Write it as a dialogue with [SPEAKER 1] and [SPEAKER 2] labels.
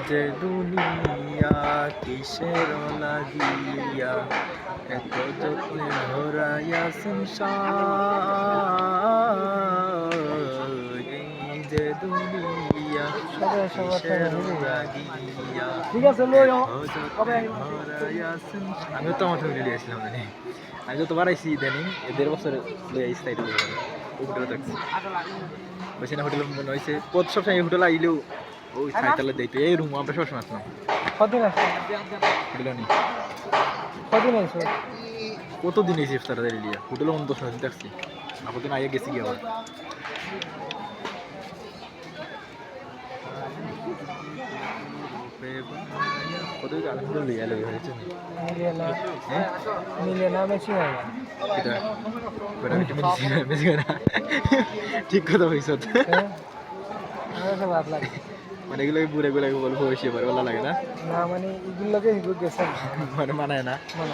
[SPEAKER 1] যে দুনিয়া কিসের লাগিয়া এত যত্নে ধরাইয়া সংসার এই যে দুনিয়া কিসের লাগিয়া
[SPEAKER 2] ঠিক আছে লই
[SPEAKER 1] এত
[SPEAKER 2] কবে
[SPEAKER 1] যত্নে ধরাইয়া সংসার আমিও তো আমার ফ্যামিলি লিয়ে আসছিলাম মানে আমি যত বার আইসি ইদানিং 1.5 বছর লই আইসি তাই ওই হোটেলে থাকছি বসে না হোটেলে মনে হয়েছে কত সব সময় হোটেলে আইলেও ওই সাইকেলে দেখতে এই রুম আমরা সবসময় আসলাম
[SPEAKER 2] কদিন আছে
[SPEAKER 1] হোটেলে নেই
[SPEAKER 2] কদিন আছে
[SPEAKER 1] কতদিন এসে ইফতার লিয়া হোটেলে 10 দিন থাকছি আপদিন আগে গেছি কি আবার কত আলহামদুলিল্লাহ এলো হয়েছে হ্যাঁ
[SPEAKER 2] মিলে না বেশি হয়
[SPEAKER 1] এটা বড় ভিটামিন সি বেশি না ঠিক কথা কইছো
[SPEAKER 2] আমার তো ভালো লাগে
[SPEAKER 1] মানে এগুলো বুড়ে গুলো বলবো বেশি ভালো লাগে না
[SPEAKER 2] না মানে এগুলোকে গেছে
[SPEAKER 1] মানে মানায় না
[SPEAKER 2] মানে